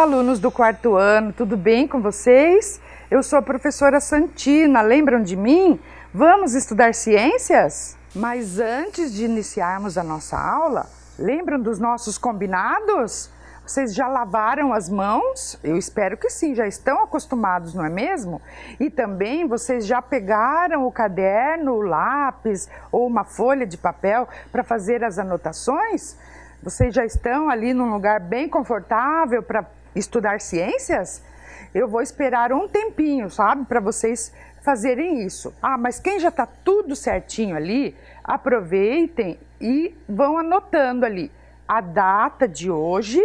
alunos do quarto ano, tudo bem com vocês? Eu sou a professora Santina, lembram de mim? Vamos estudar ciências? Mas antes de iniciarmos a nossa aula, lembram dos nossos combinados? Vocês já lavaram as mãos? Eu espero que sim, já estão acostumados, não é mesmo? E também vocês já pegaram o caderno, o lápis ou uma folha de papel para fazer as anotações? Vocês já estão ali num lugar bem confortável para estudar ciências? Eu vou esperar um tempinho, sabe, para vocês fazerem isso. Ah, mas quem já está tudo certinho ali, aproveitem e vão anotando ali a data de hoje.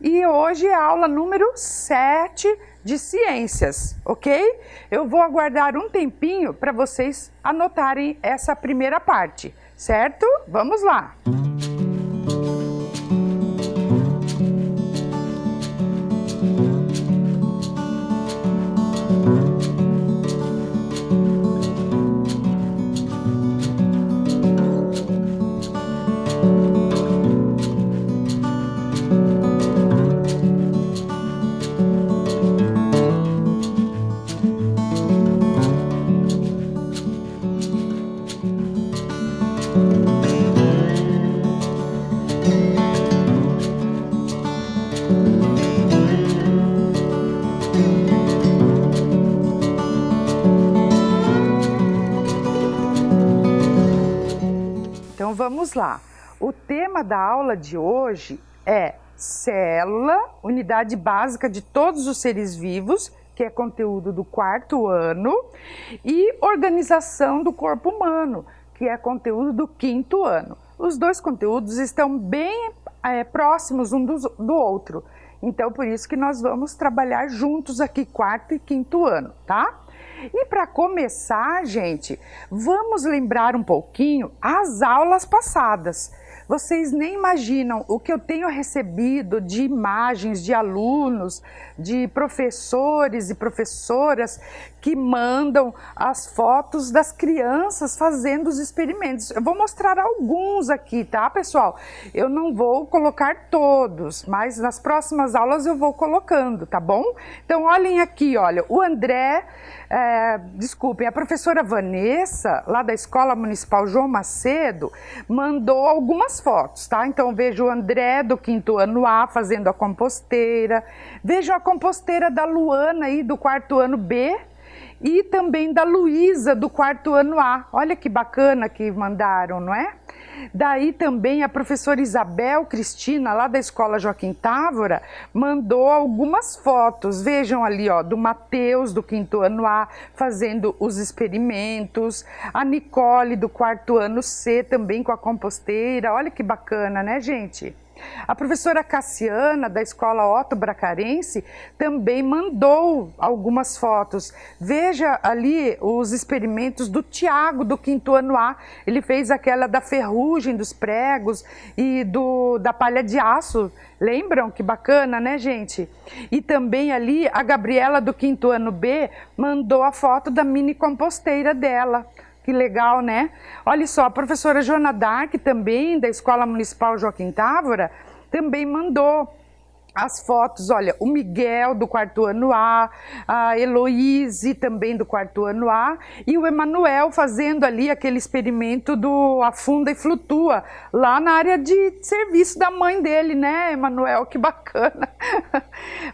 E hoje é a aula número 7 de ciências, ok? Eu vou aguardar um tempinho para vocês anotarem essa primeira parte, certo? Vamos lá! Então vamos lá. O tema da aula de hoje é célula, unidade básica de todos os seres vivos, que é conteúdo do quarto ano, e organização do corpo humano, que é conteúdo do quinto ano. Os dois conteúdos estão bem próximos um do outro, então por isso que nós vamos trabalhar juntos aqui quarto e quinto ano, tá? E para começar, gente, vamos lembrar um pouquinho as aulas passadas. Vocês nem imaginam o que eu tenho recebido de imagens de alunos, de professores e professoras que mandam as fotos das crianças fazendo os experimentos. Eu vou mostrar alguns aqui, tá, pessoal? Eu não vou colocar todos, mas nas próximas aulas eu vou colocando, tá bom? Então, olhem aqui, olha, o André... desculpem, a professora Vanessa, lá da Escola Municipal João Macedo, mandou algumas fotos, tá? Então vejo o André do quinto ano A fazendo a composteira, vejo a composteira da Luana aí do quarto ano B e também da Luísa do quarto ano A. Olha que bacana que mandaram, não é? Daí também a professora Isabel Cristina, lá da Escola Joaquim Távora, mandou algumas fotos. Vejam ali, ó, do Matheus, do quinto ano A, fazendo os experimentos. A Nicole, do quarto ano C, também com a composteira. Olha que bacana, né, gente? A professora Cassiana, da Escola Otto Bracarense, também mandou algumas fotos. Veja ali os experimentos do Tiago, do quinto ano A. Ele fez aquela da ferrugem dos pregos e da palha de aço. Lembram? Que bacana, né, gente? E também ali a Gabriela, do quinto ano B, mandou a foto da mini composteira dela. Que legal, né? Olha só, a professora Joana Dark, também da Escola Municipal Joaquim Távora, também mandou as fotos, olha, o Miguel do quarto ano A Heloíse também do quarto ano A e o Emanuel fazendo ali aquele experimento do afunda e flutua lá na área de serviço da mãe dele, né, Emanuel? Que bacana!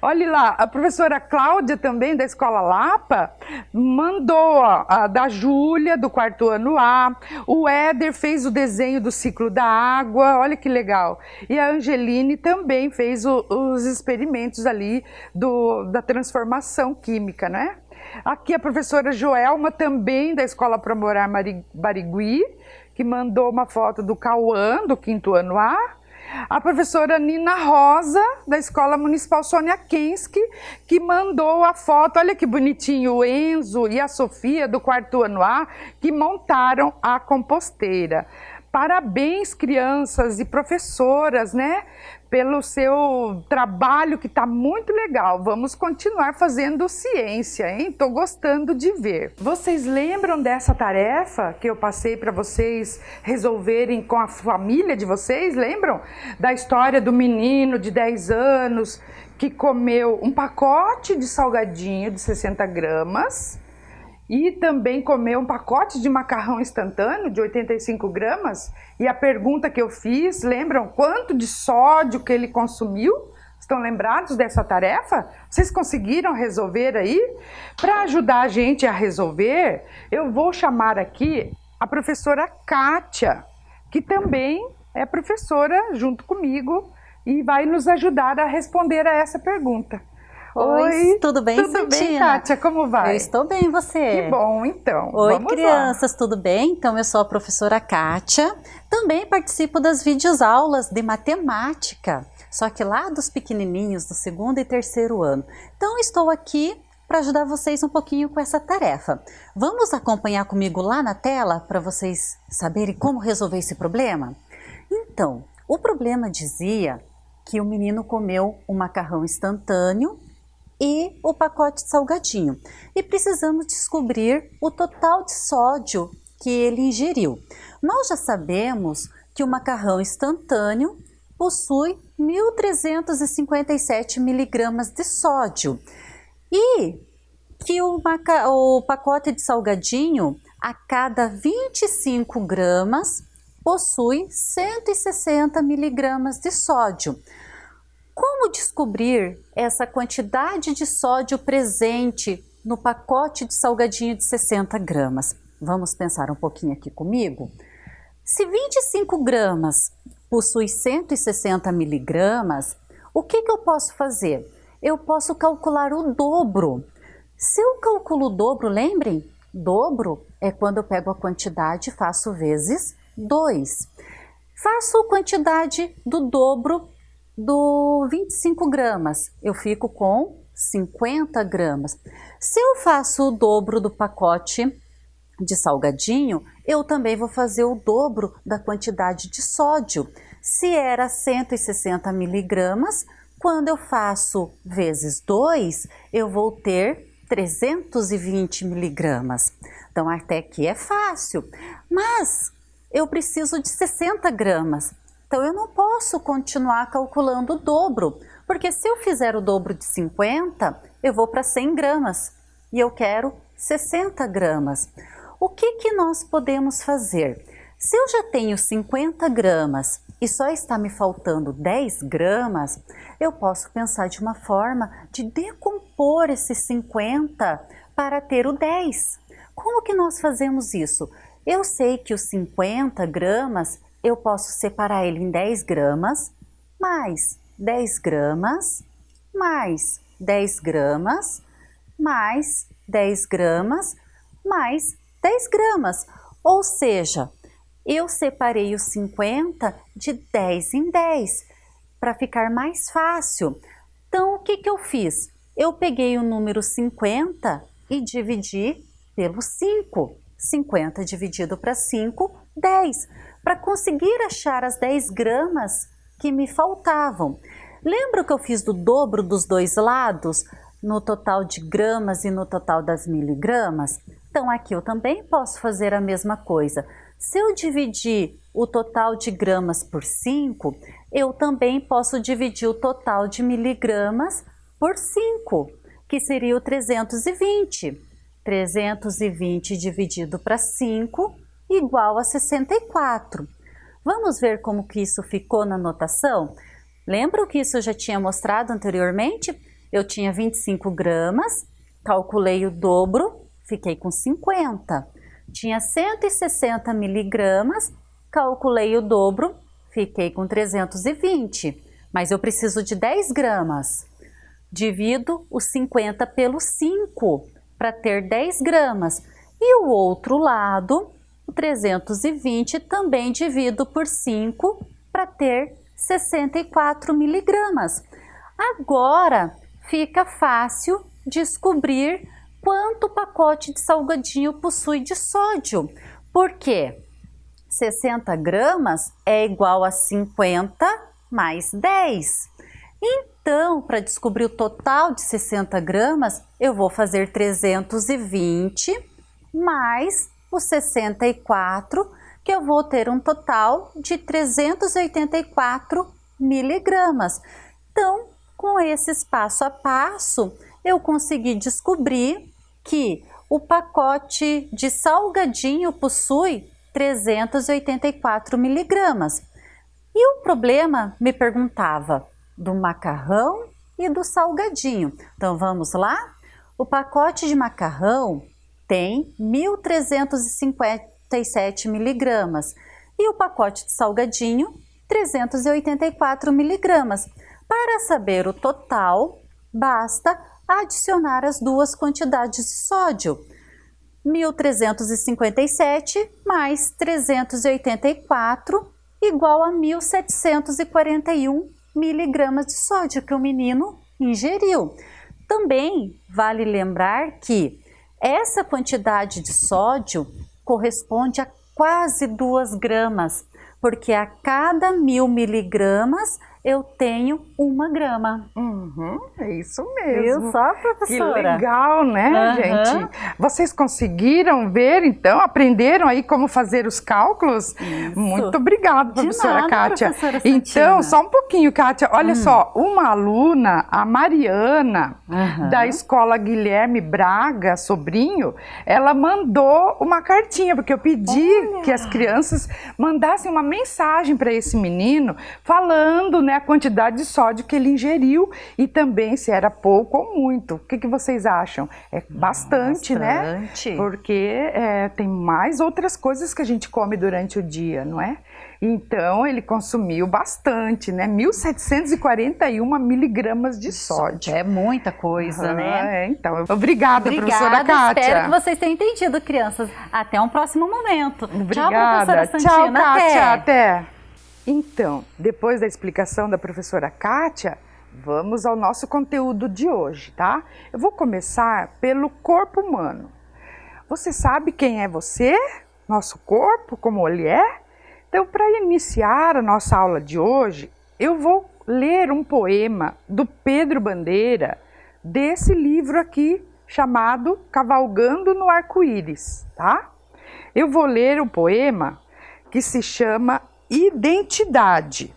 Olha lá, a professora Cláudia também da Escola Lapa mandou a da Júlia do quarto ano A, o Éder fez o desenho do ciclo da água, olha que legal, e a Angeline também fez os experimentos ali da transformação química, né? Aqui a professora Joelma também da Escola Pra Morar Barigui, que mandou uma foto do Cauã, do quinto ano A. A professora Nina Rosa, da Escola Municipal Sônia Kensky, que mandou a foto, olha que bonitinho, o Enzo e a Sofia, do quarto ano A, que montaram a composteira. Parabéns, crianças e professoras, né? Pelo seu trabalho que está muito legal. Vamos continuar fazendo ciência, hein? Estou gostando de ver. Vocês lembram dessa tarefa que eu passei para vocês resolverem com a família de vocês? Lembram da história do menino de 10 anos que comeu um pacote de salgadinho de 60 gramas e também comeu um pacote de macarrão instantâneo de 85 gramas. E a pergunta que eu fiz, lembram quanto de sódio que ele consumiu? Estão lembrados dessa tarefa? Vocês conseguiram resolver aí? Para ajudar a gente a resolver, eu vou chamar aqui a professora Kátia, que também é professora junto comigo e vai nos ajudar a responder a essa pergunta. Oi, tudo bem, tudo bem, Kátia? Como vai? Eu estou bem, você? Que bom, então. Oi, vamos crianças, lá. tudo bem? Então, eu sou a professora Kátia, também participo das videoaulas de matemática, só que lá dos pequenininhos, do 2º e 3º ano. Então, estou aqui para ajudar vocês um pouquinho com essa tarefa. Vamos acompanhar comigo lá na tela para vocês saberem como resolver esse problema? Então, o problema dizia que o menino comeu um macarrão instantâneo e o pacote de salgadinho. E precisamos descobrir o total de sódio que ele ingeriu. Nós já sabemos que o macarrão instantâneo possui 1.357 miligramas de sódio e que o pacote de salgadinho, a cada 25 gramas, possui 160 miligramas de sódio. Como descobrir essa quantidade de sódio presente no pacote de salgadinho de 60 gramas? Vamos pensar um pouquinho aqui comigo? Se 25 gramas possui 160 miligramas, o que eu posso fazer? Eu posso calcular o dobro. Se eu calculo o dobro, lembrem? Dobro é quando eu pego a quantidade e faço vezes 2. Faço a quantidade do dobro do 25 gramas, eu fico com 50 gramas. Se eu faço o dobro do pacote de salgadinho, eu também vou fazer o dobro da quantidade de sódio. Se era 160 miligramas, quando eu faço vezes 2, eu vou ter 320 miligramas. Então, até aqui é fácil, mas eu preciso de 60 gramas. Então, eu não posso continuar calculando o dobro, porque se eu fizer o dobro de 50, eu vou para 100 gramas e eu quero 60 gramas. O que nós podemos fazer? Se eu já tenho 50 gramas e só está me faltando 10 gramas, eu posso pensar de uma forma de decompor esses 50 para ter o 10. Como que nós fazemos isso? Eu sei que os 50 gramas eu posso separar ele em 10 gramas, mais 10 gramas, mais 10 gramas, mais 10 gramas, mais 10 gramas. Ou seja, eu separei os 50 de 10 em 10, para ficar mais fácil. Então, o que eu fiz? Eu peguei o número 50 e dividi pelo 5. 50 dividido para 5, 10. Para conseguir achar as 10 gramas que me faltavam. Lembra que eu fiz do dobro dos dois lados, no total de gramas e no total das miligramas? Então, aqui eu também posso fazer a mesma coisa. Se eu dividir o total de gramas por 5, eu também posso dividir o total de miligramas por 5, que seria o 320. 320 dividido para 5 igual a 64. Vamos ver como que isso ficou na notação? Lembram que isso eu já tinha mostrado anteriormente? Eu tinha 25 gramas, calculei o dobro, fiquei com 50. Tinha 160 miligramas, calculei o dobro, fiquei com 320. Mas eu preciso de 10 gramas. Divido os 50 pelo 5 para ter 10 gramas. E o outro lado, o 320, também divido por 5 para ter 64 miligramas. Agora fica fácil descobrir quanto o pacote de salgadinho possui de sódio. Por quê? 60 gramas é igual a 50 mais 10. Então, para descobrir o total de 60 gramas, eu vou fazer 320 mais os 64, que eu vou ter um total de 384 miligramas. Então, Com esses passo a passo, eu consegui descobrir que o pacote de salgadinho possui 384 miligramas. E o problema, me perguntava, do macarrão e do salgadinho. Então vamos lá? O pacote de macarrão tem 1.357 miligramas e o pacote de salgadinho 384 miligramas. Para saber o total, basta adicionar as duas quantidades de sódio. 1.357 mais 384 igual a 1.741 miligramas de sódio que o menino ingeriu. Também vale lembrar que essa quantidade de sódio corresponde a quase 2 gramas, porque a cada 1.000 miligramas eu tenho 1 grama. É isso mesmo. Viu só, professora? Que legal, né, gente? Vocês conseguiram ver, então? Aprenderam aí como fazer os cálculos? Isso. Muito obrigada, professora nada, Kátia. professora Então, Santina. só um pouquinho, Kátia. Olha só, uma aluna, a Mariana, da escola Guilherme Braga, sobrinho, ela mandou uma cartinha, porque eu pedi que as crianças mandassem uma mensagem para esse menino, falando, né, a quantidade de sódio que ele ingeriu e também se era pouco ou muito. O que vocês acham? É bastante, né? Porque tem mais outras coisas que a gente come durante o dia, não é? Então ele consumiu bastante, né? 1.741 miligramas de sódio. É muita coisa, né? Então, obrigada, professora Kátia. Espero que vocês tenham entendido, crianças. Até um próximo momento. Obrigada. Tchau, professora Santina. Tchau, Kátia. Até. Então, depois da explicação da professora Kátia, vamos ao nosso conteúdo de hoje, tá? Eu vou começar pelo corpo humano. Você sabe quem é você? Nosso corpo, como ele é? Então, para iniciar a nossa aula de hoje, eu vou ler um poema do Pedro Bandeira, desse livro aqui, chamado Cavalgando no Arco-Íris, tá? Eu vou ler o poema que se chama Identidade.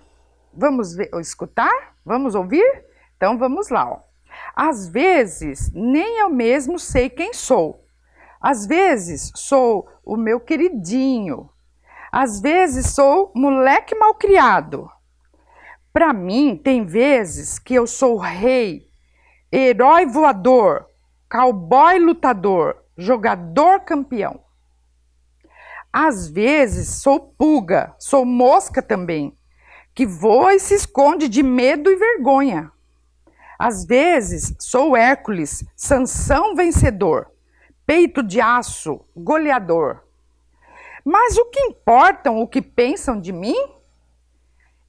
Vamos escutar? Vamos ouvir? Então vamos lá. Ó. Às vezes nem eu mesmo sei quem sou. Às vezes sou o meu queridinho. Às vezes sou moleque malcriado. Para mim tem vezes que eu sou rei, herói voador, cowboy lutador, jogador campeão. Às vezes sou pulga, sou mosca também, que voa e se esconde de medo e vergonha. Às vezes sou Hércules, Sansão vencedor, peito de aço, goleador. Mas o que importam o que pensam de mim?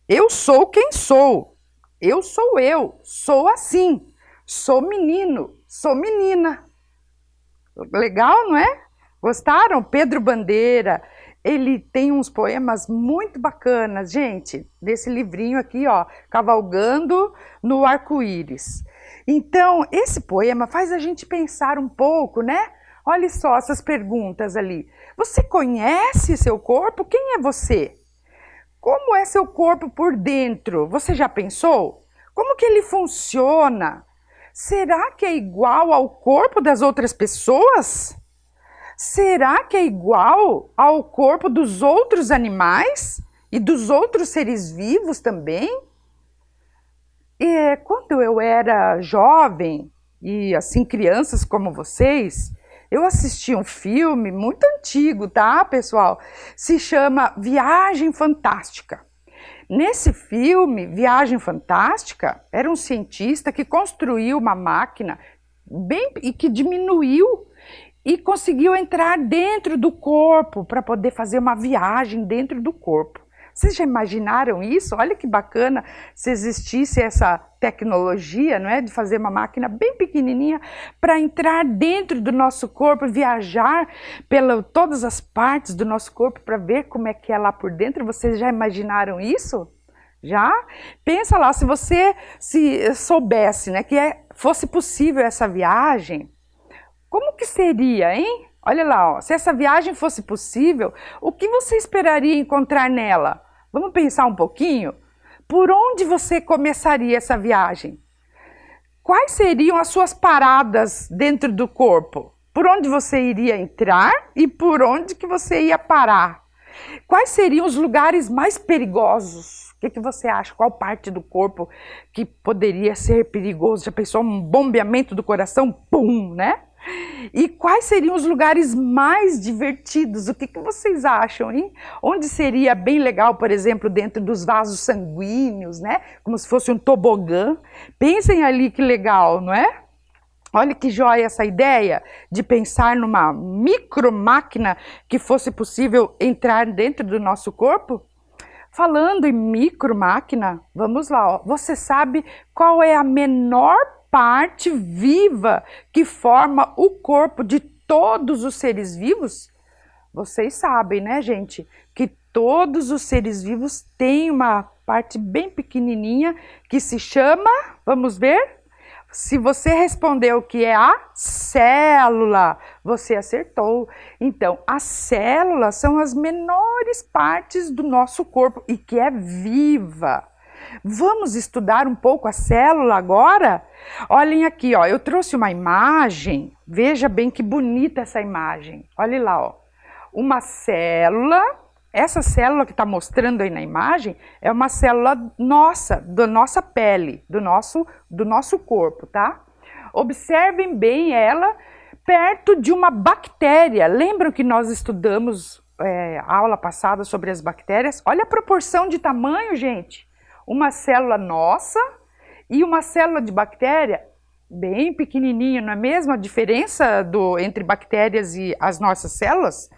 Eu sou quem sou, eu, sou assim, sou menino, sou menina. Legal, não é? Gostaram? Pedro Bandeira, ele tem uns poemas muito bacanas, gente, desse livrinho aqui, ó, Cavalgando no Arco-Íris. Então, esse poema faz a gente pensar um pouco, né? Olha só essas perguntas ali. Você conhece seu corpo? Quem é você? Como é seu corpo por dentro? Você já pensou? Como que ele funciona? Será que é igual ao corpo das outras pessoas? Será que é igual ao corpo dos outros animais e dos outros seres vivos também? Quando eu era jovem e assim crianças como vocês, eu assisti um filme muito antigo, tá, pessoal? Se chama Viagem Fantástica. Nesse filme, Viagem Fantástica, era um cientista que construiu uma máquina e que diminuiu e conseguiu entrar dentro do corpo para poder fazer uma viagem dentro do corpo. Vocês já imaginaram isso? Olha que bacana se existisse essa tecnologia, não é? De fazer uma máquina bem pequenininha para entrar dentro do nosso corpo, viajar todas as partes do nosso corpo para ver como é que é lá por dentro. Vocês já imaginaram isso? Já? Pensa lá, se você soubesse, né, que fosse possível essa viagem, como que seria, hein? Olha lá, ó, se essa viagem fosse possível, o que você esperaria encontrar nela? Vamos pensar um pouquinho? Por onde você começaria essa viagem? quais seriam as suas paradas dentro do corpo? Por onde você iria entrar e por onde que você ia parar? Quais seriam os lugares mais perigosos? O que você acha? Qual parte do corpo que poderia ser perigoso? Já pensou um bombeamento do coração? Pum, né? E quais seriam os lugares mais divertidos? O que vocês acham, hein? Onde seria bem legal, por exemplo, dentro dos vasos sanguíneos, né? Como se fosse um tobogã. Pensem ali que legal, não é? Olha que joia essa ideia de pensar numa micromáquina que fosse possível entrar dentro do nosso corpo. Falando em micromáquina, vamos lá, ó. Você sabe qual é a menor parte viva que forma o corpo de todos os seres vivos? Vocês sabem, né, gente, que todos os seres vivos têm uma parte bem pequenininha que se chama, vamos ver? Se você respondeu que é a célula, você acertou. Então, as células são as menores partes do nosso corpo e que é viva. Vamos estudar um pouco a célula agora? Olhem aqui, ó, eu trouxe uma imagem, veja bem que bonita essa imagem. Olha lá, ó, uma célula. Essa célula que está mostrando aí na imagem é uma célula nossa, da nossa pele, do nosso corpo, tá? Observem bem ela perto de uma bactéria. Lembram que nós estudamos a aula passada sobre as bactérias? Olha a proporção de tamanho, gente. Uma célula nossa e uma célula de bactéria bem pequenininha, não é mesmo? A diferença entre bactérias e as nossas células?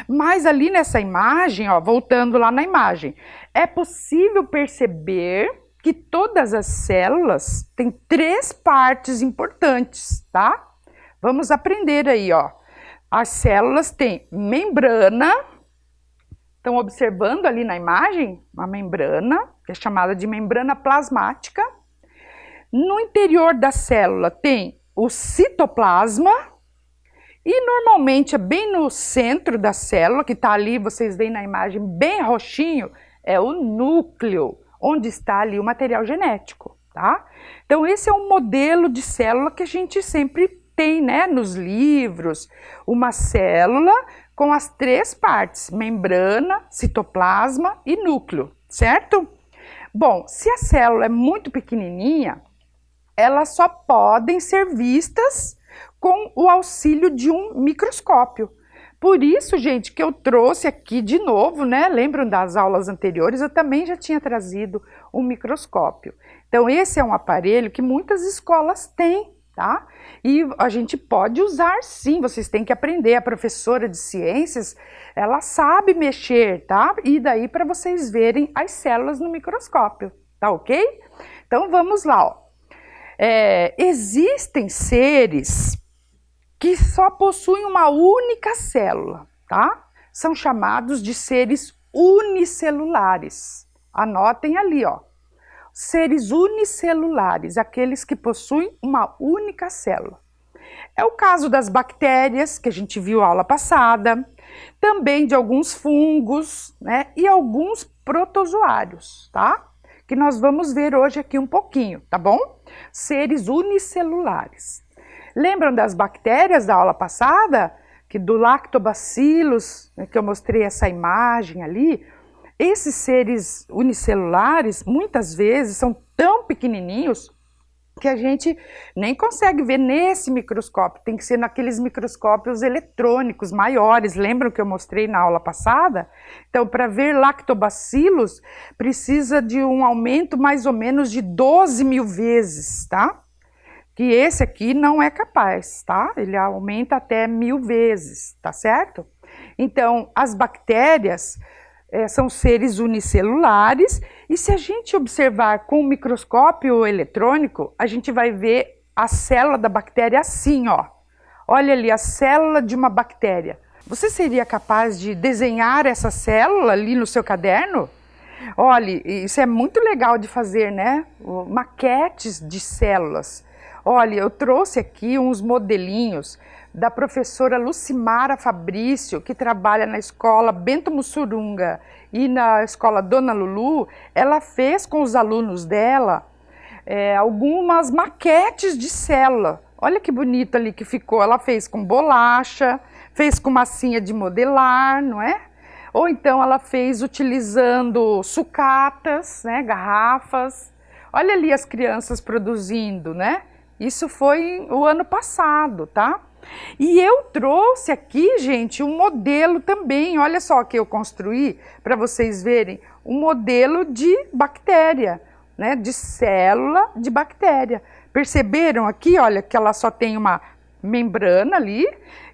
Mas ali nessa imagem, ó, voltando lá na imagem, é possível perceber que todas as células têm 3 partes importantes, tá? Vamos aprender aí, ó. As células têm membrana, estão observando ali na imagem? Uma membrana, que é chamada de membrana plasmática. No interior da célula tem o citoplasma e normalmente é bem no centro da célula, que está ali, vocês veem na imagem bem roxinho, é o núcleo, onde está ali o material genético, tá? Então esse é um modelo de célula que a gente sempre tem, né, nos livros, uma célula com as 3 partes, membrana, citoplasma e núcleo, certo? Bom, se a célula é muito pequenininha, elas só podem ser vistas com o auxílio de um microscópio. Por isso, gente, que eu trouxe aqui de novo, né? Lembram das aulas anteriores? Eu também já tinha trazido um microscópio. Então, esse é um aparelho que muitas escolas têm, tá? E a gente pode usar sim, vocês têm que aprender. A professora de ciências, ela sabe mexer, tá? E daí para vocês verem as células no microscópio, tá ok? Então, vamos lá, ó. Existem seres que só possuem uma única célula, tá? São chamados de seres unicelulares. Anotem ali, ó. Seres unicelulares, aqueles que possuem uma única célula. É o caso das bactérias, que a gente viu na aula passada, também de alguns fungos, né? E alguns protozoários, tá? Que nós vamos ver hoje aqui um pouquinho, tá bom? Seres unicelulares. Lembram das bactérias da aula passada? Que do lactobacillus, que eu mostrei essa imagem ali. Esses seres unicelulares, muitas vezes, são tão pequenininhos que a gente nem consegue ver nesse microscópio. Tem que ser naqueles microscópios eletrônicos maiores. Lembram que eu mostrei na aula passada? Então, para ver lactobacillus, precisa de um aumento mais ou menos de 12.000 vezes, tá? Que esse aqui não é capaz, tá? Ele aumenta até 1.000 vezes, tá certo? Então, as bactérias são seres unicelulares e se a gente observar com o microscópio eletrônico, a gente vai ver a célula da bactéria assim, ó. Olha ali, a célula de uma bactéria. Você seria capaz de desenhar essa célula ali no seu caderno? Olha, isso é muito legal de fazer, né? Maquetes de células. Olha, eu trouxe aqui uns modelinhos da professora Lucimara Fabrício, que trabalha na escola Bento Mussurunga e na escola Dona Lulu. Ela fez com os alunos dela algumas maquetes de célula. Olha que bonito ali que ficou. Ela fez com bolacha, fez com massinha de modelar, não é? Ou então ela fez utilizando sucatas, né, garrafas. Olha ali as crianças produzindo, né? Isso foi o ano passado, tá? E eu trouxe aqui, gente, um modelo também. Olha só que eu construí para vocês verem um modelo de bactéria, né? De célula de bactéria. Perceberam aqui, olha, que ela só tem uma membrana ali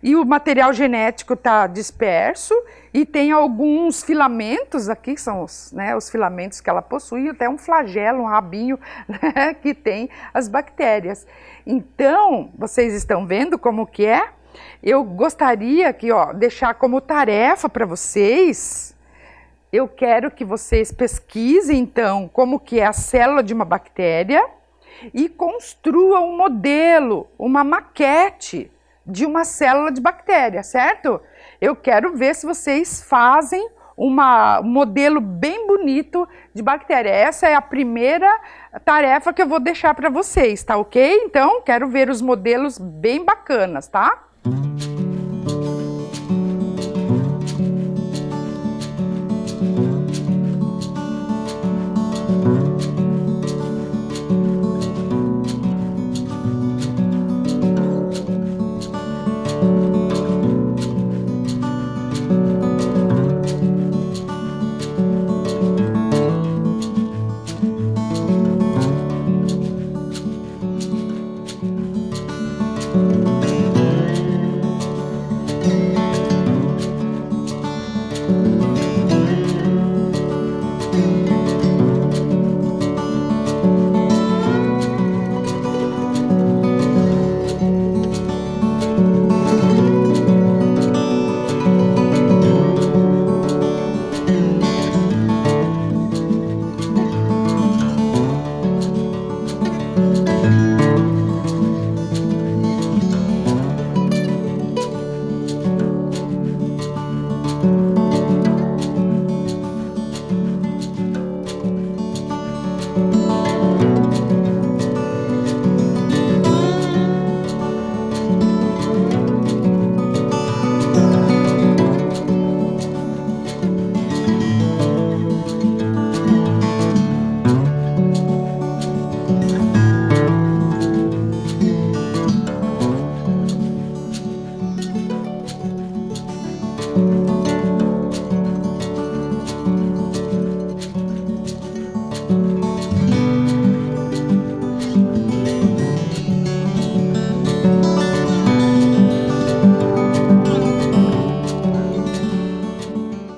e o material genético está disperso e tem alguns filamentos aqui, são os, né, os filamentos que ela possui, até um flagelo, um rabinho, né, que tem as bactérias. Então, vocês estão vendo como que é? Eu gostaria que, ó, deixar como tarefa para vocês, eu quero que vocês pesquisem então como que é a célula de uma bactéria e construa um modelo, uma maquete de uma célula de bactéria, certo? Eu quero ver se vocês fazem um modelo bem bonito de bactéria. Essa é a primeira tarefa que eu vou deixar para vocês, tá ok? Então, quero ver os modelos bem bacanas, tá?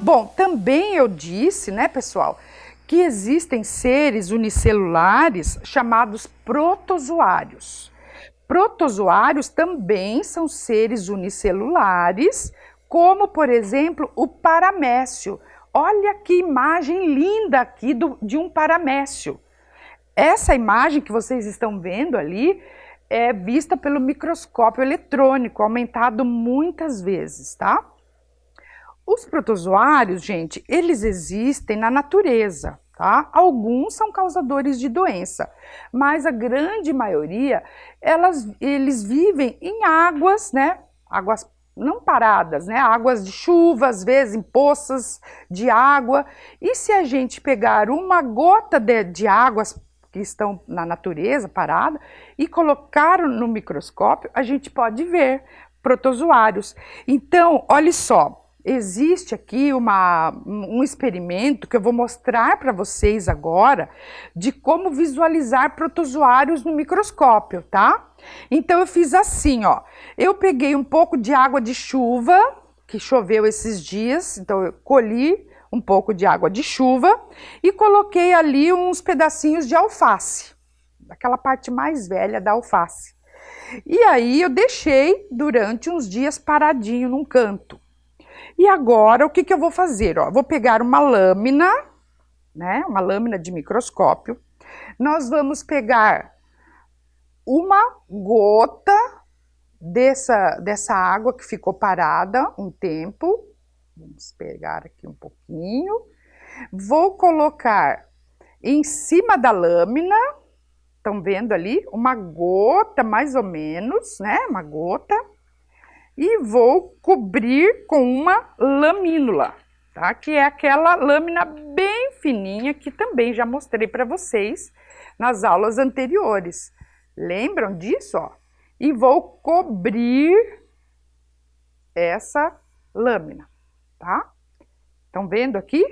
Bom, também eu disse, né, pessoal, que existem seres unicelulares chamados protozoários. Protozoários também são seres unicelulares, como, por exemplo, o paramécio. Olha que imagem linda aqui de um paramécio. Essa imagem que vocês estão vendo ali é vista pelo microscópio eletrônico, aumentado muitas vezes, tá? Os protozoários, gente, eles existem na natureza, tá? Alguns são causadores de doença, mas a grande maioria, eles vivem em águas, né? Águas não paradas, né? Águas de chuva, às vezes em poças de água. E se a gente pegar uma gota de águas que estão na natureza parada e colocar no microscópio, a gente pode ver protozoários. Então, olha só. Existe aqui um experimento que eu vou mostrar para vocês agora de como visualizar protozoários no microscópio, tá? Então eu fiz assim, ó. Eu peguei um pouco de água de chuva, que choveu esses dias, então eu colhi um pouco de água de chuva e coloquei ali uns pedacinhos de alface, daquela parte mais velha da alface. E aí eu deixei durante uns dias paradinho num canto. E agora, o que eu vou fazer? Ó, vou pegar uma lâmina, né? Uma lâmina de microscópio. Nós vamos pegar uma gota dessa água que ficou parada um tempo. Vamos pegar aqui um pouquinho. Vou colocar em cima da lâmina. estão vendo ali? Uma gota, mais ou menos, né? Uma gota. E vou cobrir com uma lamínula, tá? Que é aquela lâmina bem fininha que também já mostrei para vocês nas aulas anteriores. Lembram disso, ó? E vou cobrir essa lâmina, tá? Estão vendo aqui?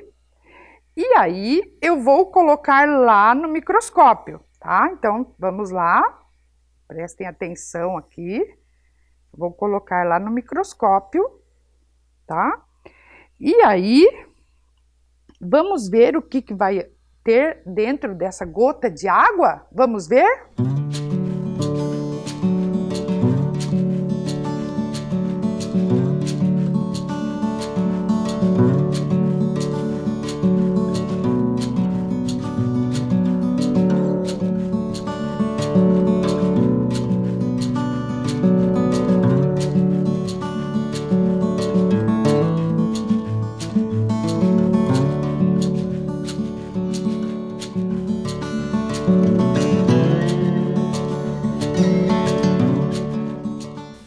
E aí eu vou colocar lá no microscópio, tá? Então vamos lá, prestem atenção aqui. Vou colocar lá no microscópio, tá? E aí vamos ver o que vai ter dentro dessa gota de água? Vamos ver?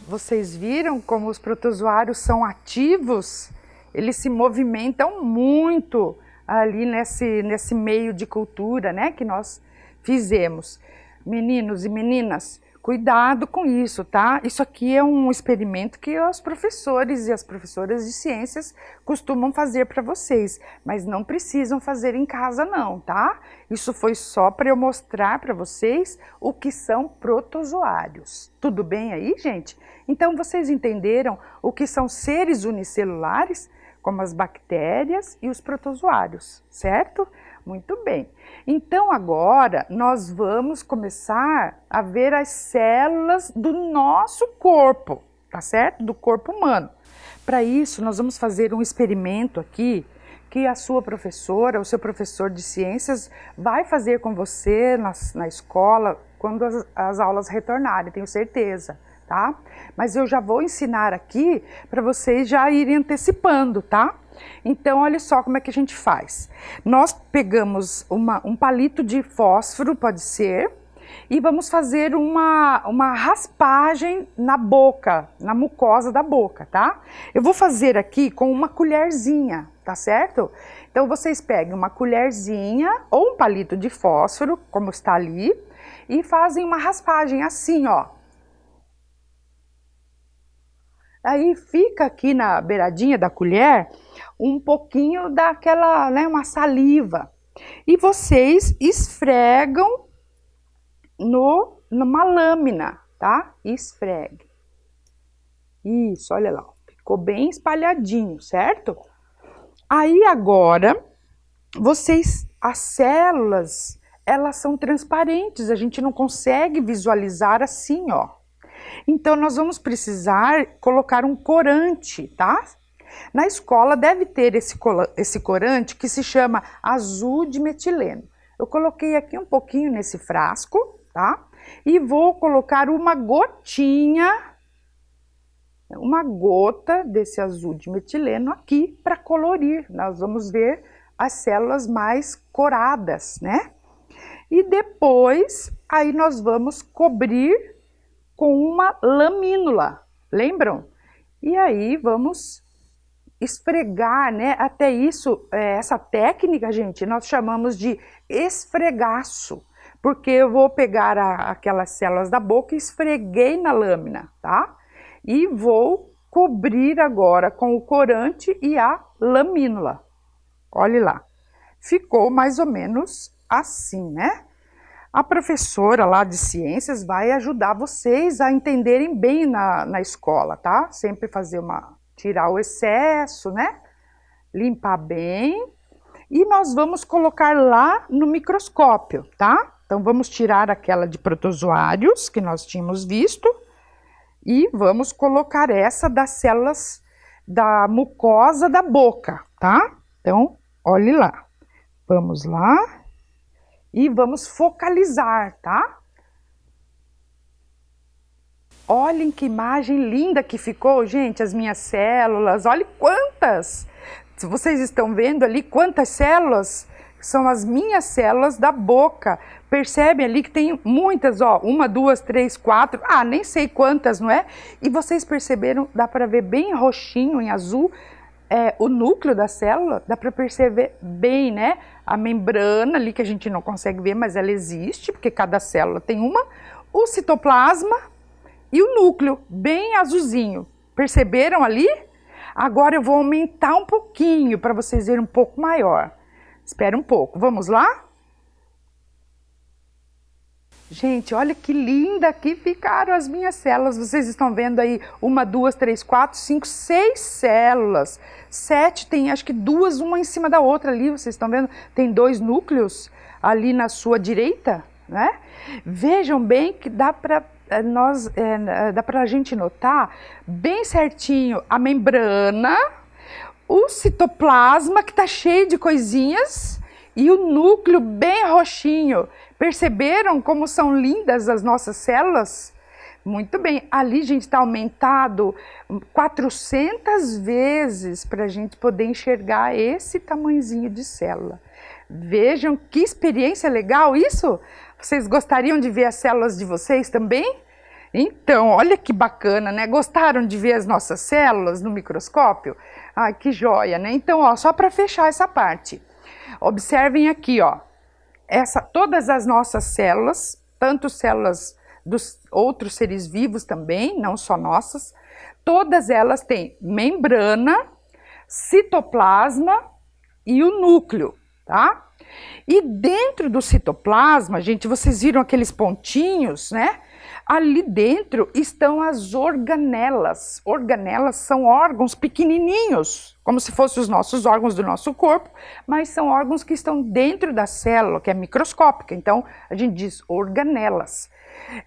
Vocês viram como os protozoários são ativos? Eles se movimentam muito ali nesse meio de cultura, né, que nós fizemos. Meninos e meninas, cuidado com isso, tá? Isso aqui é um experimento que os professores e as professoras de ciências costumam fazer para vocês, mas não precisam fazer em casa não, tá? Isso foi só para eu mostrar para vocês o que são protozoários. Tudo bem aí, gente? Então vocês entenderam o que são seres unicelulares, como as bactérias e os protozoários, certo? Muito bem. Então agora nós vamos começar a ver as células do nosso corpo, tá certo? Do corpo humano. Para isso nós vamos fazer um experimento aqui que a sua professora, o seu professor de ciências vai fazer com você na escola quando as aulas retornarem, tenho certeza. Tá? Mas eu já vou ensinar aqui para vocês já irem antecipando, tá? Então, olha só como é que a gente faz. Nós pegamos um palito de fósforo, pode ser, e vamos fazer uma raspagem na boca, na mucosa da boca, tá? Eu vou fazer aqui com uma colherzinha, tá certo? Então, vocês peguem uma colherzinha ou um palito de fósforo, como está ali, e fazem uma raspagem assim, ó. Aí fica aqui na beiradinha da colher um pouquinho daquela, né, uma saliva. E vocês esfregam numa lâmina, tá? Esfregue. Isso, olha lá, ficou bem espalhadinho, certo? Aí agora, as células, elas são transparentes, a gente não consegue visualizar assim, ó. Então, nós vamos precisar colocar um corante, tá? Na escola deve ter esse corante que se chama azul de metileno. Eu coloquei aqui um pouquinho nesse frasco, tá? E vou colocar uma gota desse azul de metileno aqui para colorir. Nós vamos ver as células mais coradas, né? E depois, aí nós vamos cobrir com uma lamínula, lembram? E aí vamos esfregar, né? Até isso, essa técnica, gente, nós chamamos de esfregaço, porque eu vou pegar aquelas células da boca e esfreguei na lâmina, tá? E vou cobrir agora com o corante e a lamínula. Olhe lá, ficou mais ou menos assim, né? A professora lá de ciências vai ajudar vocês a entenderem bem na escola, tá? Sempre tirar o excesso, né? Limpar bem. E nós vamos colocar lá no microscópio, tá? Então vamos tirar aquela de protozoários que nós tínhamos visto e vamos colocar essa das células da mucosa da boca, tá? Então, olhe lá. Vamos lá. E vamos focalizar, tá? Olhem que imagem linda que ficou, gente, as minhas células. Olhem quantas! Vocês estão vendo ali quantas células são as minhas células da boca. Percebem ali que tem muitas, ó, 1, 2, 3, 4, nem sei quantas, não é? E vocês perceberam, dá para ver bem roxinho, em azul, o núcleo da célula, dá para perceber bem, né? A membrana ali que a gente não consegue ver, mas ela existe, porque cada célula tem uma, o citoplasma e o núcleo, bem azulzinho. Perceberam ali? Agora eu vou aumentar um pouquinho para vocês verem um pouco maior. Espera um pouco, vamos lá? Gente, olha que linda que ficaram as minhas células. Vocês estão vendo aí 1, 2, 3, 4, 5, 6 células. 7 tem acho que 2, uma em cima da outra ali. Vocês estão vendo? Tem 2 núcleos ali na sua direita, né? Vejam bem que dá para a gente notar bem certinho a membrana, o citoplasma que está cheio de coisinhas e o núcleo bem roxinho. Perceberam como são lindas as nossas células? Muito bem, ali, gente, está aumentado 400 vezes para a gente poder enxergar esse tamanhozinho de célula. Vejam que experiência legal isso? Vocês gostariam de ver as células de vocês também? Então, olha que bacana, né? Gostaram de ver as nossas células no microscópio? Ai, que joia, né? Então, ó, só para fechar essa parte, observem aqui, ó. Todas as nossas células, tanto células dos outros seres vivos também, não só nossas, todas elas têm membrana, citoplasma e o núcleo, tá? E dentro do citoplasma, gente, vocês viram aqueles pontinhos, né? Ali dentro estão as organelas. Organelas são órgãos pequenininhos, como se fossem os nossos órgãos do nosso corpo, mas são órgãos que estão dentro da célula, que é microscópica. Então, a gente diz organelas.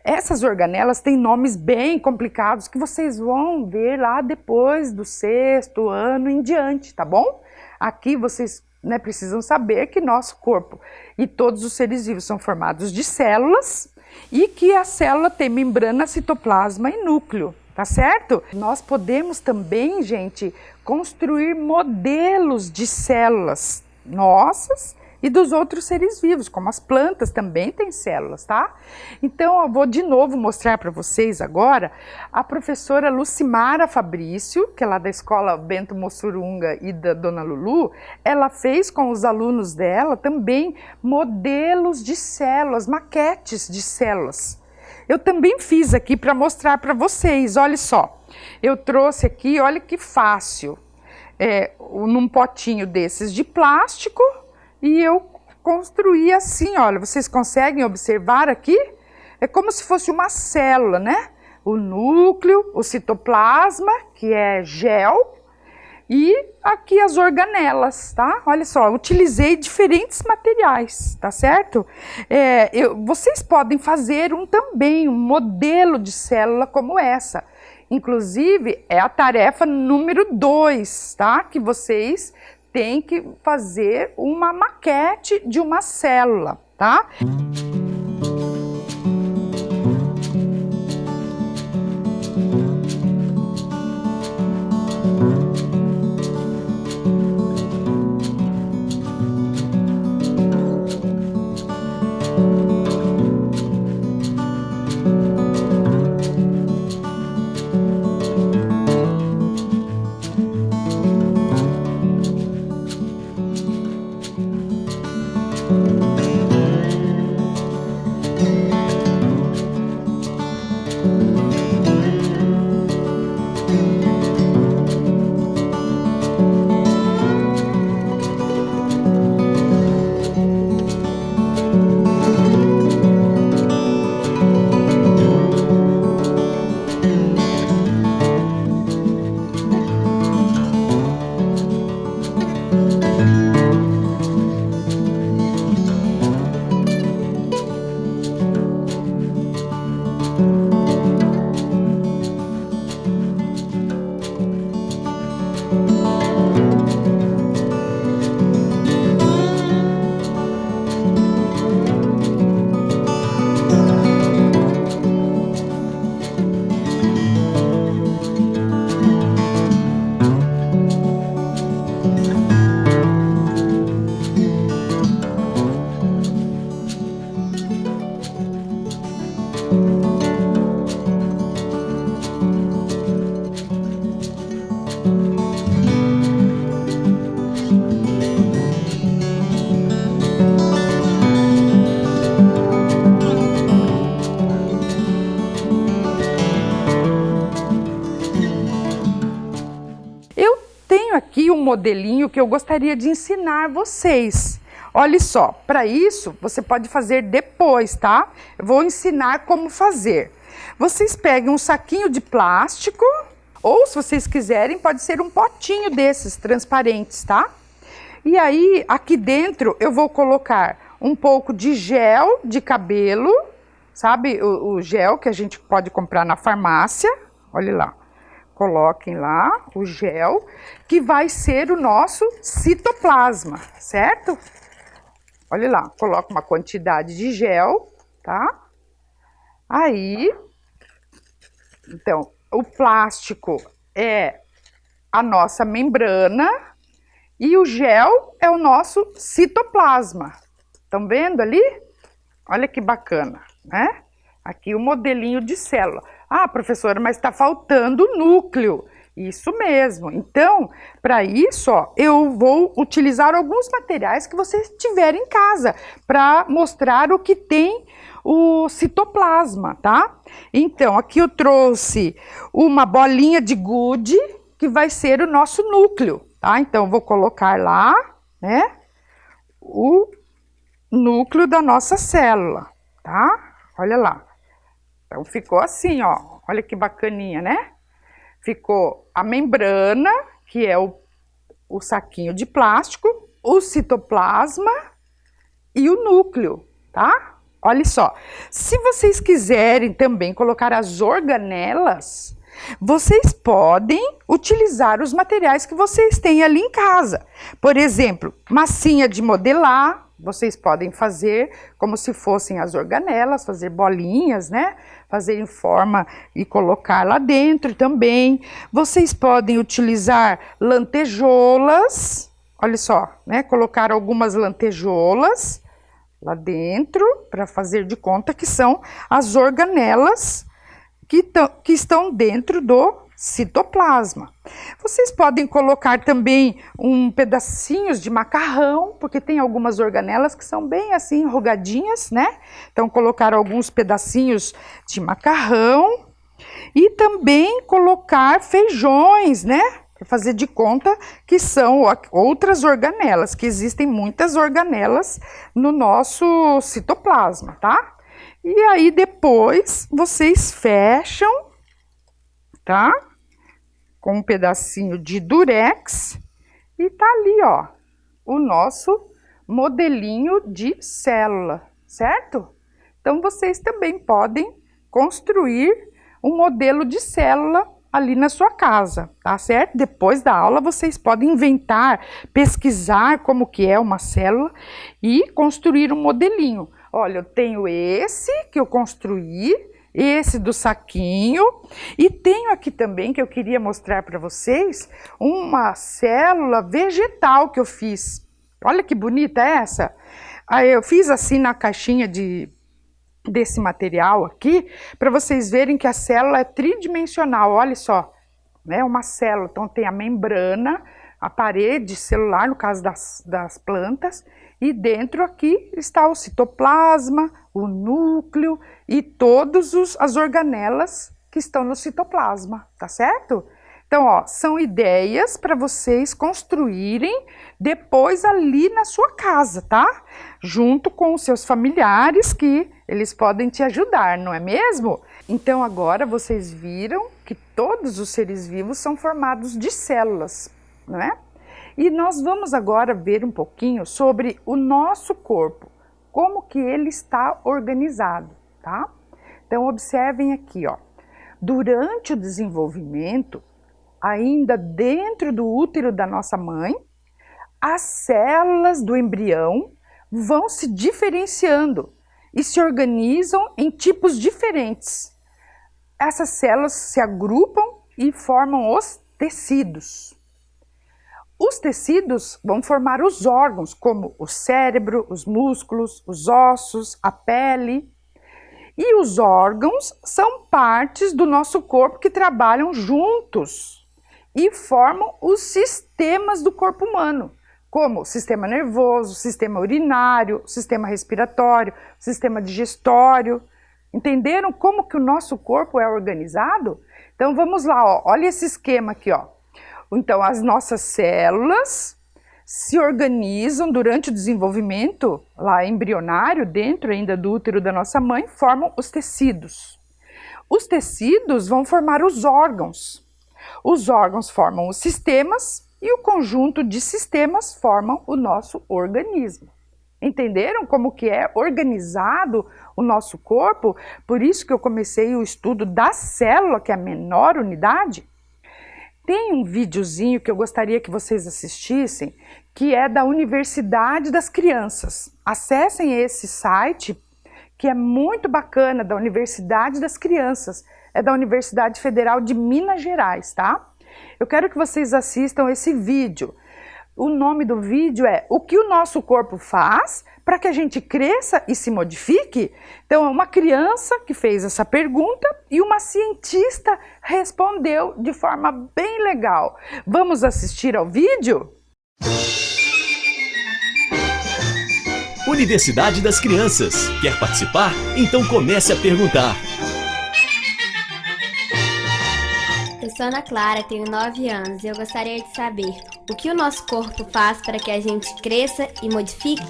Essas organelas têm nomes bem complicados que vocês vão ver lá depois do 6º ano em diante, tá bom? Aqui vocês precisam saber que nosso corpo e todos os seres vivos são formados de células, e que a célula tem membrana, citoplasma e núcleo, tá certo? Nós podemos também, gente, construir modelos de células nossas e dos outros seres vivos, como as plantas também têm células, tá? Então, eu vou de novo mostrar para vocês agora a professora Lucimara Fabrício, que é lá da escola Bento Mossurunga e da Dona Lulu. Ela fez com os alunos dela também modelos de células, maquetes de células. Eu também fiz aqui para mostrar para vocês, olha só. Eu trouxe aqui, olha que fácil, num potinho desses de plástico, e eu construí assim, olha, vocês conseguem observar aqui? É como se fosse uma célula, né? O núcleo, o citoplasma, que é gel, e aqui as organelas, tá? Olha só, eu utilizei diferentes materiais, tá certo? Vocês podem fazer também um modelo de célula como essa. Inclusive, é a tarefa número 2, tá? Que vocês têm que fazer uma maquete de uma célula, tá? aqui um modelinho que eu gostaria de ensinar vocês. Olha só, para isso você pode fazer depois, tá? Eu vou ensinar como fazer. Vocês pegam um saquinho de plástico, ou se vocês quiserem, pode ser um potinho desses transparentes, tá? E aí, aqui dentro eu vou colocar um pouco de gel de cabelo, sabe? O gel que a gente pode comprar na farmácia, olha lá. Coloquem lá o gel, que vai ser o nosso citoplasma, certo? Olha lá, coloca uma quantidade de gel, tá? Aí, então, o plástico é a nossa membrana e o gel é o nosso citoplasma. Estão vendo ali? Olha que bacana, né? Aqui o modelinho de célula. Ah, professora, mas está faltando núcleo. Isso mesmo. Então, para isso, ó, eu vou utilizar alguns materiais que vocês tiverem em casa para mostrar o que tem o citoplasma, tá? Então, aqui eu trouxe uma bolinha de gude que vai ser o nosso núcleo, tá? Então, vou colocar lá, né, o núcleo da nossa célula, tá? Olha lá. Então, ficou assim, ó. Olha que bacaninha, né? Ficou a membrana, que é o saquinho de plástico, o citoplasma e o núcleo, tá? Olha só, se vocês quiserem também colocar as organelas, vocês podem utilizar os materiais que vocês têm ali em casa. Por exemplo, massinha de modelar, vocês podem fazer como se fossem as organelas, fazer bolinhas, né? Fazer em forma e colocar lá dentro também. Vocês podem utilizar lantejoulas, olha só, né? Colocar algumas lantejoulas lá dentro para fazer de conta que são as organelas que estão dentro do citoplasma. Vocês podem colocar também pedacinhos de macarrão, porque tem algumas organelas que são bem assim enrugadinhas, né? Então colocar alguns pedacinhos de macarrão e também colocar feijões, né? Para fazer de conta que são outras organelas, que existem muitas organelas no nosso citoplasma, tá? E aí depois vocês fecham, tá? Com um pedacinho de durex e tá ali, ó, o nosso modelinho de célula, certo? Então vocês também podem construir um modelo de célula ali na sua casa, tá certo? Depois da aula vocês podem inventar, pesquisar como que é uma célula e construir um modelinho. Olha, eu tenho esse que eu construí, esse do saquinho, e tenho aqui também que eu queria mostrar para vocês uma célula vegetal que eu fiz. Olha que bonita essa! Aí eu fiz assim na caixinha desse material aqui, para vocês verem que a célula é tridimensional, olha só, né? Uma célula, então tem a membrana, a parede celular, no caso das plantas, e dentro aqui está o citoplasma, o núcleo e todas as organelas que estão no citoplasma, tá certo? Então, ó, são ideias para vocês construírem depois ali na sua casa, tá? Junto com os seus familiares, que eles podem te ajudar, não é mesmo? Então, agora vocês viram que todos os seres vivos são formados de células, não é? E nós vamos agora ver um pouquinho sobre o nosso corpo, como que ele está organizado, tá? Então, observem aqui, ó. Durante o desenvolvimento, ainda dentro do útero da nossa mãe, as células do embrião vão se diferenciando e se organizam em tipos diferentes. Essas células se agrupam e formam os tecidos. Os tecidos vão formar os órgãos, como o cérebro, os músculos, os ossos, a pele. E os órgãos são partes do nosso corpo que trabalham juntos e formam os sistemas do corpo humano, como o sistema nervoso, o sistema urinário, o sistema respiratório, o sistema digestório. Entenderam como que o nosso corpo é organizado? Então vamos lá, ó. Olha esse esquema aqui, ó. Então, as nossas células se organizam durante o desenvolvimento lá embrionário, dentro ainda do útero da nossa mãe, formam os tecidos. Os tecidos vão formar os órgãos. Os órgãos formam os sistemas e o conjunto de sistemas formam o nosso organismo. Entenderam como que é organizado o nosso corpo? Por isso que eu comecei o estudo da célula, que é a menor unidade. Tem um videozinho que eu gostaria que vocês assistissem, que é da Universidade das Crianças. Acessem esse site, que é muito bacana, da Universidade das Crianças. É da Universidade Federal de Minas Gerais, tá? Eu quero que vocês assistam esse vídeo. O nome do vídeo é O que o nosso corpo faz para que a gente cresça e se modifique? Então, é uma criança que fez essa pergunta e uma cientista respondeu de forma bem legal. Vamos assistir ao vídeo? Universidade das Crianças. Quer participar? Então comece a perguntar. Eu sou Ana Clara, tenho 9 anos e eu gostaria de saber o que o nosso corpo faz para que a gente cresça e modifique?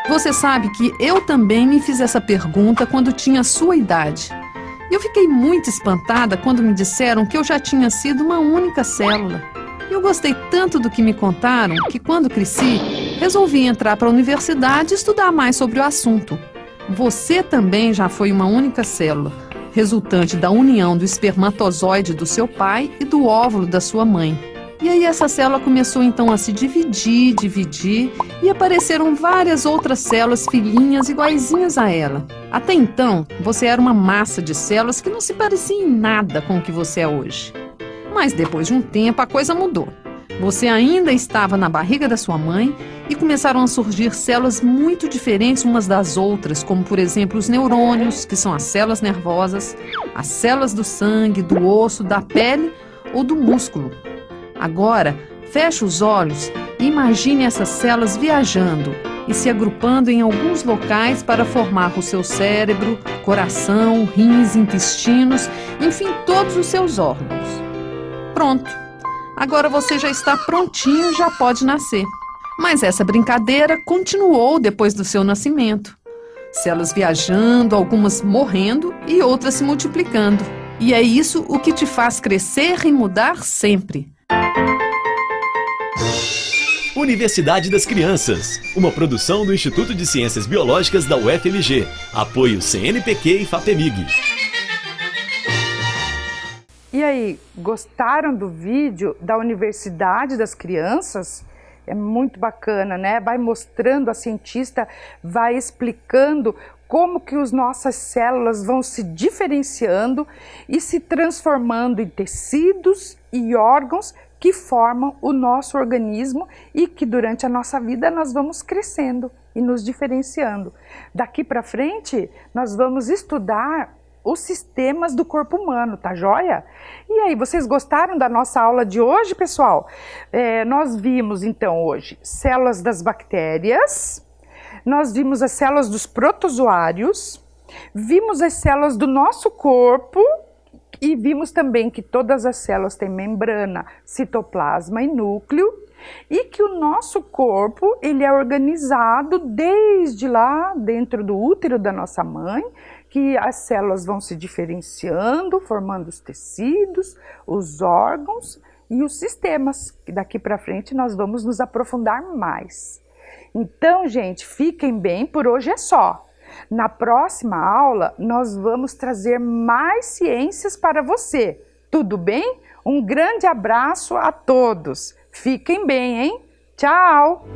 Você sabe que eu também me fiz essa pergunta quando tinha a sua idade. E eu fiquei muito espantada quando me disseram que eu já tinha sido uma única célula. Eu gostei tanto do que me contaram que, quando cresci, resolvi entrar para a universidade e estudar mais sobre o assunto. Você também já foi uma única célula, resultante da união do espermatozoide do seu pai e do óvulo da sua mãe. E aí essa célula começou então a se dividir e apareceram várias outras células filhinhas iguaizinhas a ela. Até então, você era uma massa de células que não se parecia em nada com o que você é hoje. Mas depois de um tempo a coisa mudou. Você ainda estava na barriga da sua mãe e começaram a surgir células muito diferentes umas das outras, como por exemplo os neurônios, que são as células nervosas, as células do sangue, do osso, da pele ou do músculo. Agora, feche os olhos e imagine essas células viajando e se agrupando em alguns locais para formar o seu cérebro, coração, rins, intestinos, enfim, todos os seus órgãos. Pronto! Agora você já está prontinho, já pode nascer. Mas essa brincadeira continuou depois do seu nascimento. Células viajando, algumas morrendo e outras se multiplicando. E é isso o que te faz crescer e mudar sempre. Universidade das Crianças, uma produção do Instituto de Ciências Biológicas da UFMG. Apoio CNPq e FAPEMIG. E aí, gostaram do vídeo da Universidade das Crianças? É muito bacana, né? Vai mostrando, a cientista vai explicando como que as nossas células vão se diferenciando e se transformando em tecidos e órgãos que formam o nosso organismo e que durante a nossa vida nós vamos crescendo e nos diferenciando. Daqui para frente, nós vamos estudar os sistemas do corpo humano, tá joia? E aí, vocês gostaram da nossa aula de hoje, pessoal? Nós vimos, então, hoje, células das bactérias, nós vimos as células dos protozoários, vimos as células do nosso corpo e vimos também que todas as células têm membrana, citoplasma e núcleo, e que o nosso corpo, ele é organizado desde lá dentro do útero da nossa mãe, que as células vão se diferenciando, formando os tecidos, os órgãos e os sistemas, que daqui para frente nós vamos nos aprofundar mais. Então, gente, fiquem bem, por hoje é só. Na próxima aula, nós vamos trazer mais ciências para você. Tudo bem? Um grande abraço a todos. Fiquem bem, hein? Tchau!